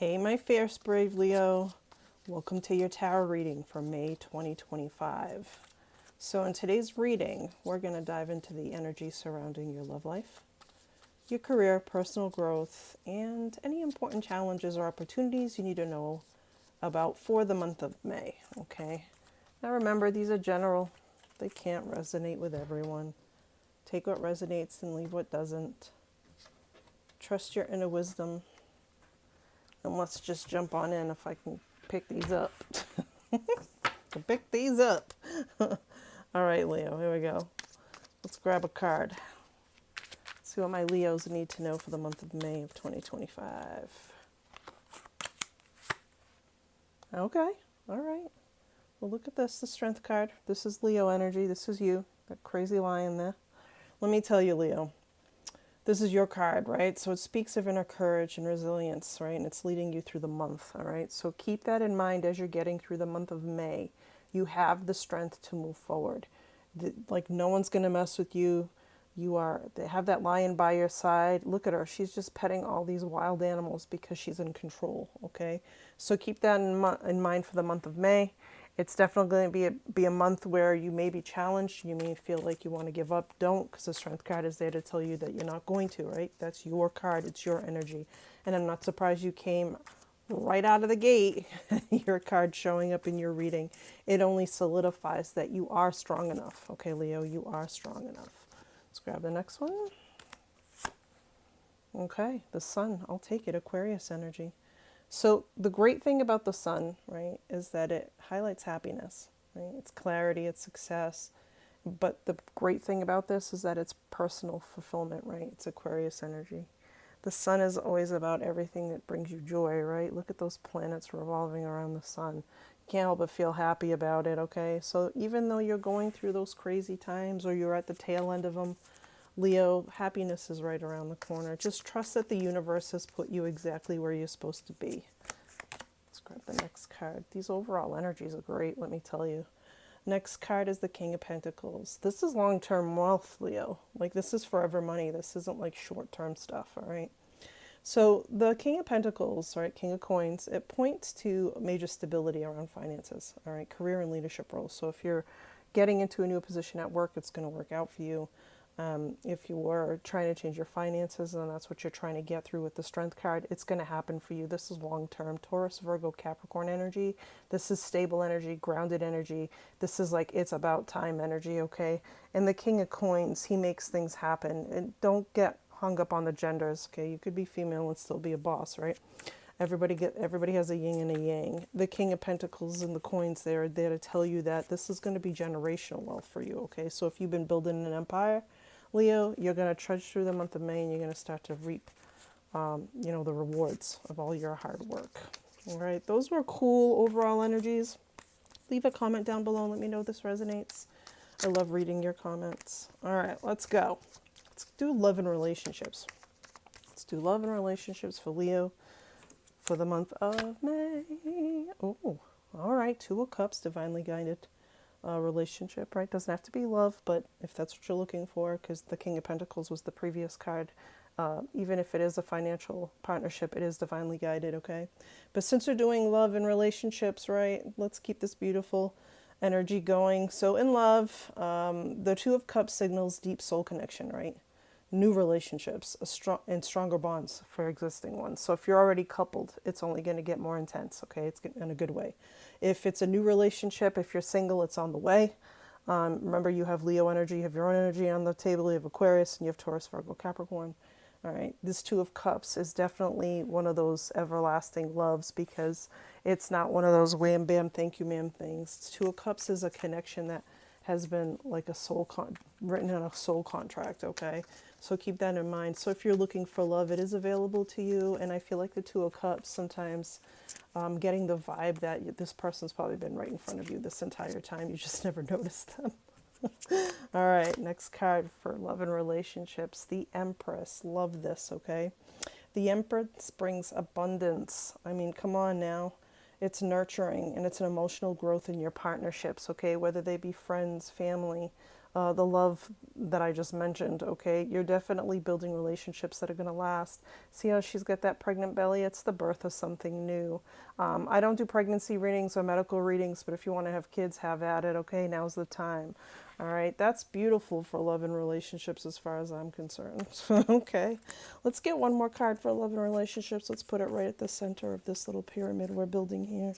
Hey, my fierce brave Leo. Welcome to your tarot reading for May 2025. So, in today's reading, we're going to dive into the energy surrounding your love life, your career, personal growth, and any important challenges or opportunities you need to know about for the month of May. Okay. Now, remember, these are general, they can't resonate with everyone. Take what resonates and leave what doesn't. Trust your inner wisdom. And let's just jump on in if I can pick these up. To pick these up. All right, Leo, here we go. Let's grab a card. See what my Leos need to know for the month of May of 2025. Okay, all right. Well, look at this, the Strength card. This is Leo energy. This is you. That crazy lion there. Let me tell you, Leo. This is your card, right? So it speaks of inner courage and resilience, right? And it's leading you through the month, all right? So keep that in mind as you're getting through the month of May. You have the strength to move forward. Like no one's going to mess with you. They have that lion by your side. Look at her. She's just petting all these wild animals because she's in control, okay? So keep that in mind for the month of May. It's definitely going to be a month where you may be challenged. You may feel like you want to give up. Don't, because the Strength card is there to tell you that you're not going to, right? That's your card. It's your energy. And I'm not surprised you came right out of the gate, your card showing up in your reading. It only solidifies that you are strong enough. Okay, Leo, you are strong enough. Let's grab the next one. Okay, the sun. I'll take it. Aquarius energy. So the great thing about the sun, right, is that it highlights happiness, right? It's clarity, it's success. But the great thing about this is that it's personal fulfillment, right? It's Aquarius energy. The sun is always about everything that brings you joy, right? Look at those planets revolving around the sun. You can't help but feel happy about it, okay? So even though you're going through those crazy times or you're at the tail end of them, Leo, happiness is right around the corner. Just trust that the universe has put you exactly where you're supposed to be. Let's grab the next card. These overall energies are great, let me tell you. Next card is the King of Pentacles. This is long-term wealth, Leo. Like, this is forever money. This isn't like short-term stuff, all right? So the King of Pentacles, right, King of Coins, it points to major stability around finances, all right, career and leadership roles. So if you're getting into a new position at work, it's going to work out for you. If you were trying to change your finances and that's what you're trying to get through with the Strength card, it's going to happen for you. This is long-term. Taurus, Virgo, Capricorn energy. This is stable energy, grounded energy. This is like it's about time energy, okay? And the King of Coins, he makes things happen. And don't get hung up on the genders, okay? You could be female and still be a boss, right? Everybody has a yin and a yang. The King of Pentacles and the coins, they're there to tell you that this is going to be generational wealth for you, okay? So if you've been building an empire, Leo, you're going to trudge through the month of May and you're going to start to reap, the rewards of all your hard work. All right, those were cool overall energies. Leave a comment down below and let me know if this resonates. I love reading your comments. All right, let's go. Let's do love and relationships. Let's do love and relationships for Leo for the month of May. Oh, all right, Two of Cups, divinely guided. Relationship, right? Doesn't have to be love, but if that's what you're looking for, because the King of Pentacles was the previous card, even if it is a financial partnership, it is divinely guided, okay? But since we're doing love and relationships, right, let's keep this beautiful energy going. So in love, the Two of Cups signals deep soul connection, right? New relationships, and stronger bonds for existing ones. So if you're already coupled, it's only going to get more intense, okay? It's in a good way. If it's a new relationship, if you're single, it's on the way. Remember, you have Leo energy, you have your own energy on the table, you have Aquarius, and you have Taurus, Virgo, Capricorn. All right, this Two of Cups is definitely one of those everlasting loves because it's not one of those wham, bam, thank you, ma'am things. Two of Cups is a connection that has been like a written in a soul contract, okay? So keep that in mind. So if you're looking for love, it is available to you. And I feel like the Two of Cups, sometimes getting the vibe that this person's probably been right in front of you this entire time. You just never noticed them. All right, next card for love and relationships, the Empress. Love this, okay? The Empress brings abundance. I mean, come on now. It's nurturing and it's an emotional growth in your partnerships, okay? Whether they be friends, family, the love that I just mentioned, okay? You're definitely building relationships that are going to last. See how she's got that pregnant belly? It's the birth of something new. I don't do pregnancy readings or medical readings, but if you want to have kids, have at it, okay? Now's the time. All right, that's beautiful for love and relationships as far as I'm concerned. Okay, let's get one more card for love and relationships. Let's put it right at the center of this little pyramid we're building here.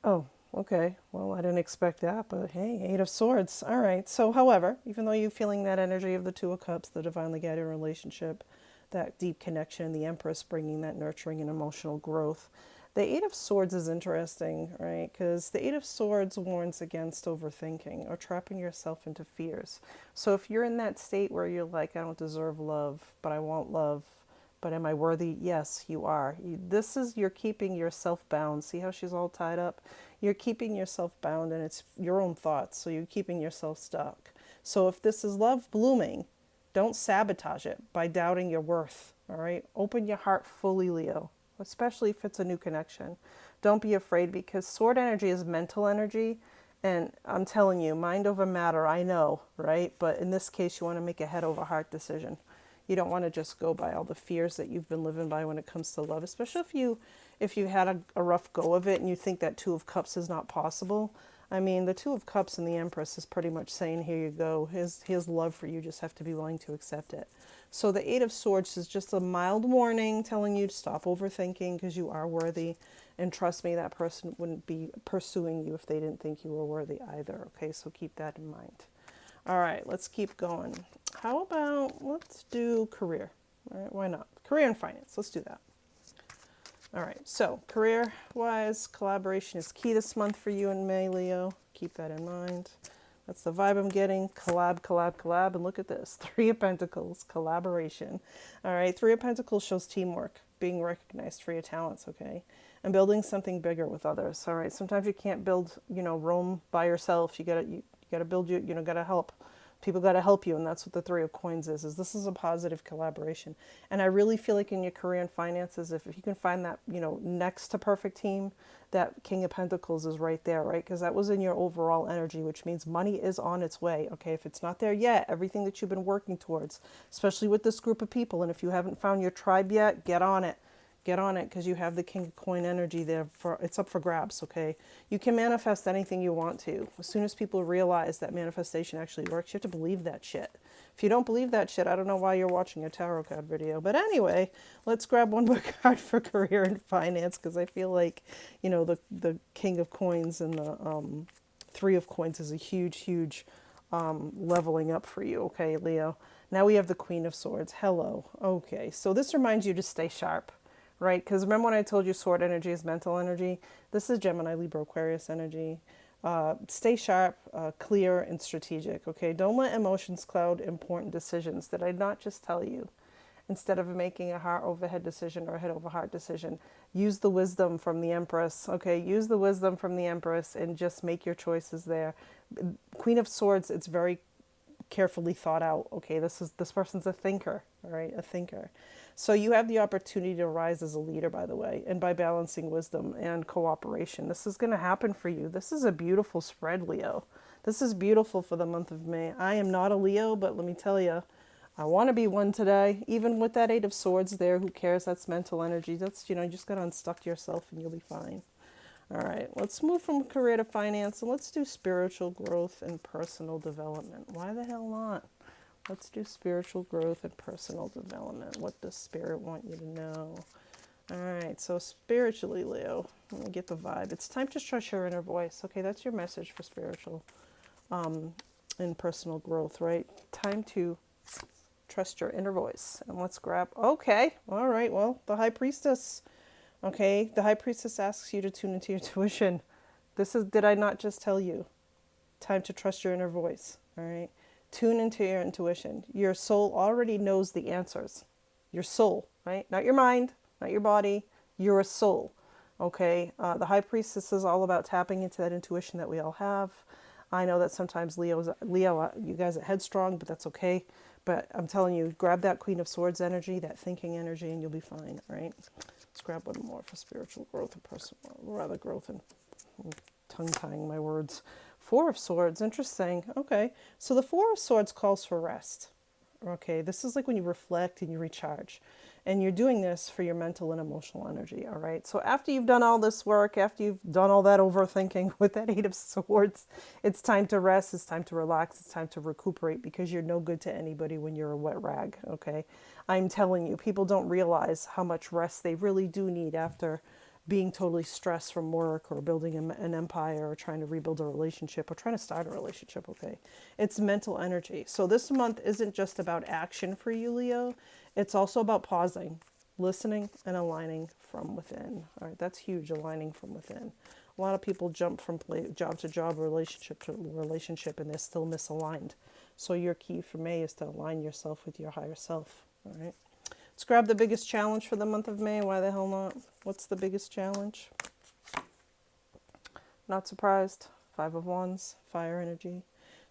Oh, okay. Well, I didn't expect that, but hey, Eight of Swords. All right. So, however, even though you're feeling that energy of the Two of Cups, the divinely guided relationship, that deep connection, the Empress bringing that nurturing and emotional growth, the Eight of Swords is interesting, right? Because the Eight of Swords warns against overthinking or trapping yourself into fears. So, if you're in that state where you're like, I don't deserve love, but I want love, but am I worthy? Yes, you are. This is, you're keeping yourself bound. See how she's all tied up? You're keeping yourself bound, and it's your own thoughts. So you're keeping yourself stuck. So if this is love blooming, don't sabotage it by doubting your worth. All right? Open your heart fully, Leo, especially if it's a new connection. Don't be afraid, because sword energy is mental energy. And I'm telling you, mind over matter, I know, right? But in this case, you want to make a head over heart decision. You don't want to just go by all the fears that you've been living by when it comes to love, especially if you had a rough go of it and you think that Two of Cups is not possible. I mean, the Two of Cups and the Empress is pretty much saying, here you go. His love for you, just have to be willing to accept it. So the Eight of Swords is just a mild warning telling you to stop overthinking, because you are worthy. And trust me, that person wouldn't be pursuing you if they didn't think you were worthy either. Okay, so keep that in mind. All right, let's keep going. How about, let's do career. All right, why not? Career and finance, let's do that. All right, so career-wise, collaboration is key this month for you in May, Leo. Keep that in mind. That's the vibe I'm getting. Collab, collab, collab. And look at this. Three of Pentacles, collaboration. All right, Three of Pentacles shows teamwork, being recognized for your talents, okay? And building something bigger with others. All right, sometimes you can't build, Rome by yourself. You gotta build, gotta help. People got to help you, and that's what the Three of Coins is this is a positive collaboration. And I really feel like in your career and finances, if you can find that, next to perfect team, that King of Pentacles is right there, right? Because that was in your overall energy, which means money is on its way, okay? If it's not there yet, everything that you've been working towards, especially with this group of people, and if you haven't found your tribe yet, get on it. Get on it, because you have the King of Coin energy there. It's up for grabs, okay? You can manifest anything you want to. As soon as people realize that manifestation actually works, you have to believe that shit. If you don't believe that shit, I don't know why you're watching a tarot card video. But anyway, let's grab one more card for career and finance, because I feel like, the King of Coins and the Three of Coins is a huge leveling up for you, okay, Leo? Now we have the Queen of Swords. Hello. Okay, so this reminds you to stay sharp. Right? Because remember when I told you sword energy is mental energy? This is Gemini, Libra, Aquarius energy. Stay sharp, clear, and strategic. Okay? Don't let emotions cloud important decisions. Did I not just tell you? Instead of making a heart over head decision or a head over heart decision, use the wisdom from the Empress. Okay? Use the wisdom from the Empress and just make your choices there. Queen of Swords, it's very carefully thought out. Okay? This person's a thinker. All right? A thinker. So you have the opportunity to rise as a leader, by the way, and by balancing wisdom and cooperation. This is going to happen for you. This is a beautiful spread, Leo. This is beautiful for the month of May. I am not a Leo, but let me tell you, I want to be one today. Even with that Eight of Swords there, who cares? That's mental energy. That's, you just got to unstuck yourself and you'll be fine. All right, let's move from career to finance, and let's do spiritual growth and personal development. Why the hell not? Let's do spiritual growth and personal development. What does Spirit want you to know? All right, so spiritually, Leo, let me get the vibe. It's time to trust your inner voice. Okay, that's your message for spiritual and personal growth, right? Time to trust your inner voice. And let's grab, okay, all right, well, the High Priestess. Okay, the High Priestess asks you to tune into your intuition. Did I not just tell you? Time to trust your inner voice, all right? Tune into your intuition. Your soul already knows the answers. Your soul, right? Not your mind, not your body. You're a soul, okay? The High Priestess is all about tapping into that intuition that we all have. I know that sometimes Leo, you guys are headstrong, but that's okay. But I'm telling you, grab that Queen of Swords energy, that thinking energy, and you'll be fine, all right? Let's grab one more for spiritual growth and personal, rather growth and tongue-tying my words. Four of Swords, interesting. Okay. So the Four of Swords calls for rest. Okay. This is like when you reflect and you recharge. And you're doing this for your mental and emotional energy. All right. So after you've done all this work, after you've done all that overthinking with that Eight of Swords, it's time to rest. It's time to relax. It's time to recuperate because you're no good to anybody when you're a wet rag. Okay. I'm telling you, people don't realize how much rest they really do need after being totally stressed from work or building an empire or trying to rebuild a relationship or trying to start a relationship. Okay. It's mental energy. So this month isn't just about action for you, Leo. It's also about pausing, listening, and aligning from within. All right. That's huge. Aligning from within. A lot of people jump from job to job, relationship to relationship, and they're still misaligned. So your key for May is to align yourself with your higher self. All right. Let's grab the biggest challenge for the month of May. Why the hell not? What's the biggest challenge? Not surprised. Five of Wands, fire energy.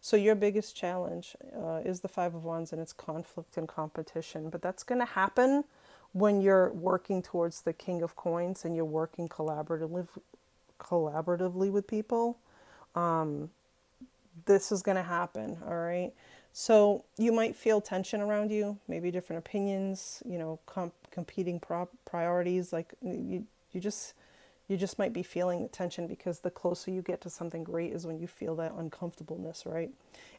So your biggest challenge is the Five of Wands, and it's conflict and competition. But that's going to happen when you're working towards the King of Coins and you're working collaboratively with people. This is going to happen, all right? So you might feel tension around you, maybe different opinions, competing priorities. Like you just might be feeling the tension because the closer you get to something great is when you feel that uncomfortableness, right?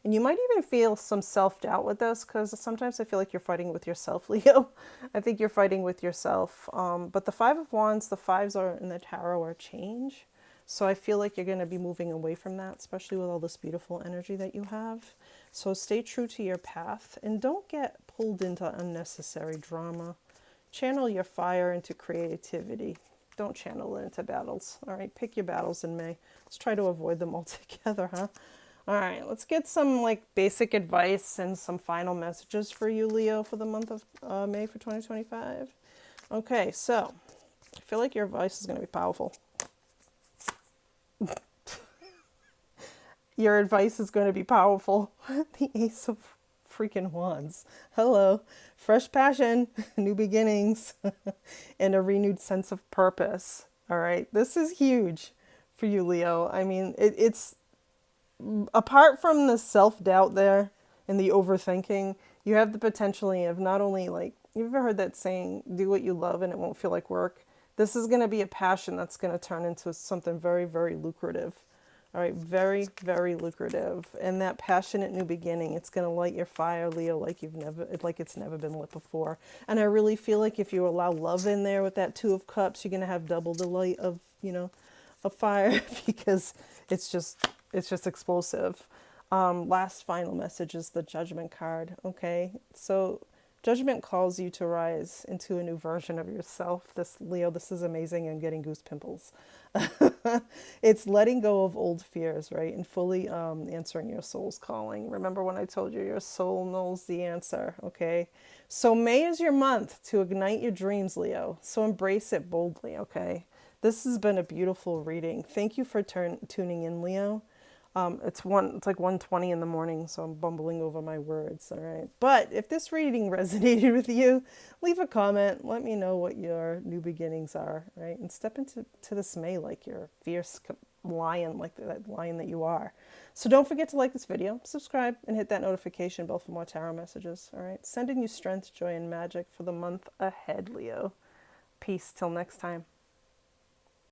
And you might even feel some self-doubt with this because sometimes I feel like you're fighting with yourself, Leo. I think you're fighting with yourself. But the Five of Wands, the fives are in the tarot are change. So I feel like you're going to be moving away from that, especially with all this beautiful energy that you have. So stay true to your path and don't get pulled into unnecessary drama. Channel your fire into creativity. Don't channel it into battles. All right, pick your battles in May. Let's try to avoid them altogether, huh? All right, let's get some basic advice and some final messages for you, Leo, for the month of May for 2025. Okay, so I feel like your advice is going to be powerful. Your advice is going to be powerful. The Ace of freaking Wands. Hello. Fresh passion, new beginnings, and a renewed sense of purpose. All right. This is huge for you, Leo. I mean, it's apart from the self-doubt there and the overthinking, you have the potential of not only you've ever heard that saying, do what you love and it won't feel like work. This is going to be a passion that's going to turn into something very, very lucrative. All right, very, very lucrative. And that passionate new beginning, it's going to light your fire, Leo, like it's never been lit before. And I really feel like if you allow love in there with that Two of Cups, you're going to have double the light of, a fire because it's just explosive. Last final message is the Judgment card. Okay, so Judgment calls you to rise into a new version of yourself. This Leo, this is amazing. I'm getting goose pimples. It's letting go of old fears, right? And fully answering your soul's calling. Remember when I told you your soul knows the answer, okay? So May is your month to ignite your dreams, Leo. So embrace it boldly, okay? This has been a beautiful reading. Thank you for tuning in, Leo. It's like 1:20 in the morning, so I'm bumbling over my words, all right? But if this reading resonated with you, leave a comment. Let me know what your new beginnings are, right? And step into this May like you're a fierce lion, like that lion that you are. So don't forget to like this video, subscribe, and hit that notification bell for more tarot messages, all right? Sending you strength, joy, and magic for the month ahead, Leo. Peace till next time.